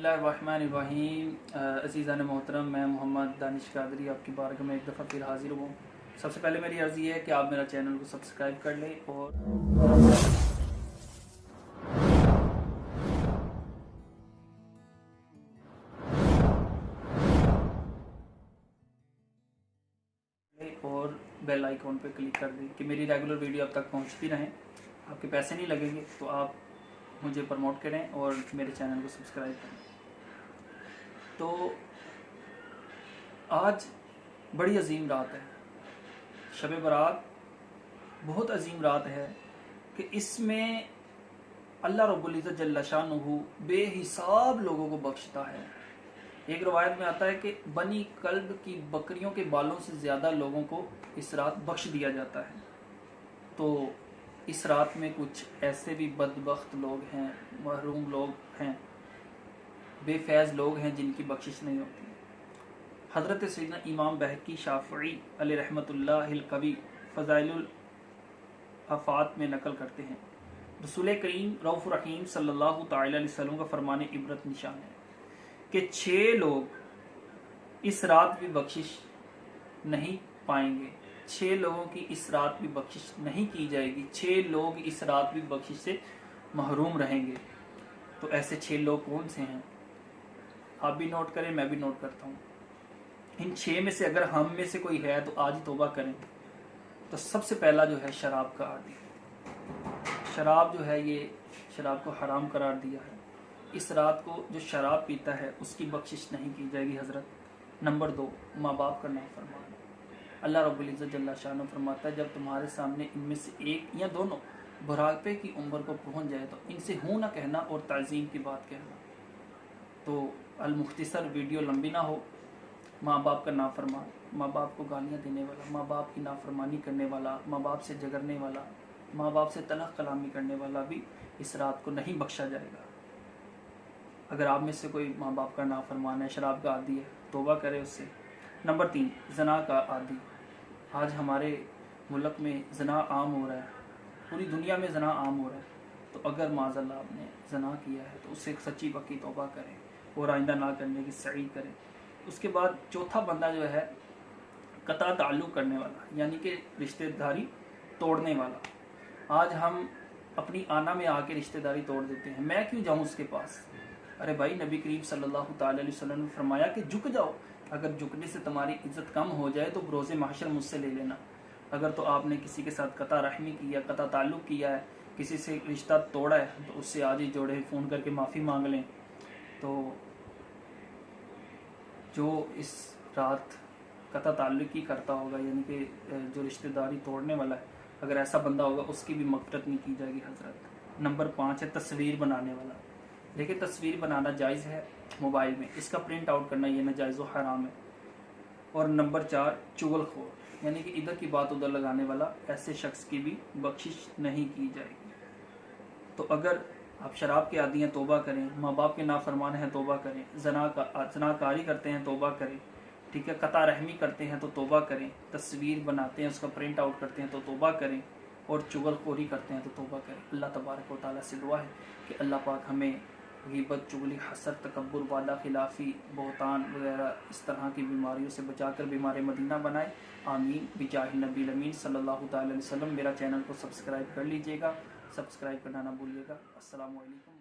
बिस्मिल्लाहिर्रहमानिर्रहीम। अज़ीज़ान मोहतरम, मैं मोहम्मद दानिश कादरी आपकी बारगाह में एक दफ़ा फिर हाज़िर हूँ। सबसे पहले मेरी अर्ज़ी है कि आप मेरा चैनल को सब्सक्राइब कर लें और बेल आइकॉन पर क्लिक कर दें कि मेरी रेगुलर वीडियो अब तक पहुँचती रहें। आपके पैसे नहीं लगेंगे तो आप मुझे प्रमोट करें और मेरे चैनल को सब्सक्राइब करें। तो आज बड़ी अजीम रात है, शब बारात बहुत अजीम रात है कि इसमें अल्लाह रब्बुल इज़्ज़त जल्ल शानुहु बेहिसाब लोगों को बख्शता है। एक रवायत में आता है कि बनी कल्ब की बकरियों के बालों से ज़्यादा लोगों को इस रात बख्श दिया जाता है। तो इस रात में कुछ ऐसे भी बदबख्त लोग हैं, महरूम लोग हैं, बेफैज़ लोग हैं जिनकी बख्शिश नहीं होती। हज़रत सैयदना इमाम बहकी शाफ़ई अलैहि रहमतुल्लाहिल कवी फ़ज़ाइलुल आफ़ात में नकल करते हैं, रसूल करीम रऊफ़ रहीम सल्लल्लाहु तआला अलैहि वसल्लम का फरमान इबरत निशान है कि 6 लोग इस रात भी बख्शिश नहीं पाएंगे। 6 लोगों की इस रात भी बख्शिश नहीं की जाएगी। 6 लोग इस रात भी बख्शिश से महरूम रहेंगे। तो ऐसे 6 लोग कौन से हैं? आप भी नोट करें, मैं भी नोट करता हूँ। इन 6 में से अगर हम में से कोई है तो आज ही तौबा करें। तो सबसे पहला जो है शराब का आदी। शराब जो है ये शराब को हराम करार दिया है। इस रात को जो शराब पीता है उसकी बख्शिश नहीं की जाएगी हजरत। नंबर 2, माँ बाप का नाफरमान। अल्लाह रब्बुल इज़्ज़त जल्ल शानुहु फरमाता है, जब तुम्हारे सामने इनमें से एक या दोनों बुढ़ापे की उम्र को पहुँच जाए तो इनसे हूँ ना कहना और ताज़ीम की बात कहना। तो अल-मुख्तसर वीडियो लंबी ना हो। माँ बाप का नाफरमान, माँ बाप को गालियाँ देने वाला, माँ बाप की नाफरमानी करने वाला, माँ बाप से झगड़ने वाला, माँ बाप से तलख कलामी करने वाला भी इस रात को नहीं बख्शा जाएगा। अगर आप में से कोई माँ बाप का नाफरमान है, शराब का आदी है, तौबा करे उससे। नंबर 3, ज़ना का आदी। आज हमारे मुल्क में ज़ना आम हो रहा है, पूरी दुनिया में ज़ना आम हो रहा है। तो अगर माज़अल्लाह आपने ज़ना किया है तो उससे एक सच्ची पक्की तौबा करें और आइंदा ना करने की सही करें। उसके बाद चौथा बंदा जो है कता ताल्लुक़ करने वाला, यानी कि रिश्तेदारी तोड़ने वाला। आज हम अपनी आना में आके रिश्तेदारी तोड़ देते हैं। मैं क्यों जाऊं उसके पास? अरे भाई, नबी करीम सल्लल्लाहु तआला अलैहि वसल्लम ने फरमाया कि झुक जाओ। अगर झुकने से तुम्हारी इज्जत कम हो जाए तो रोज़े महशर मुझसे ले लेना। अगर तो आपने किसी के साथ कता रहमी किया, कता ताल्लुक़ किया है, किसी से रिश्ता तोड़ा है तो उससे आज ही जोड़े, फ़ोन करके माफ़ी मांग लें। तो जो इस रात कता ताल्लुक़ ही करता होगा, यानी कि जो रिश्तेदारी तोड़ने वाला है, अगर ऐसा बंदा होगा उसकी भी मग़फ़िरत नहीं की जाएगी हज़रत। नंबर 5 है तस्वीर बनाने वाला। देखिए, तस्वीर बनाना जायज़ है मोबाइल में, इसका प्रिंट आउट करना ये नाजायज़ व हराम है। और नंबर 4, चुगलखोर, यानी कि इधर की बात उधर लगाने वाला, ऐसे शख्स की भी बख्शिश नहीं की जाएगी। तो अगर आप शराब के आदी हैं, तौबा करें। माँ बाप के नाफरमान हैं, तौबा करें। ज़नाकारी करते हैं, तौबा करें। ठीक है, कता रहमी करते हैं तो तौबा करें। तस्वीर बनाते हैं, उसका प्रिंट आउट करते हैं तो तौबा करें। और चुगलखोरी करते हैं तो तौबा करें। अल्लाह तबारक व तआला से दुआ है कि अल्लाह पाक हमें ग़ीबत, चुगली, हसद, तकब्बुर, वादा खिलाफ़ी, बहतान वगैरह इस तरह की बीमारियों से बचाकर बीमार मदीना बनाए। आमीन बिजाहि नबी अमीन सल्लल्लाहु तआला अलैहि वसल्लम। मेरा चैनल को सब्सक्राइब कर लीजिएगा, सब्सक्राइब करना ना भूलिएगा। अस्सलामु अलैकुम।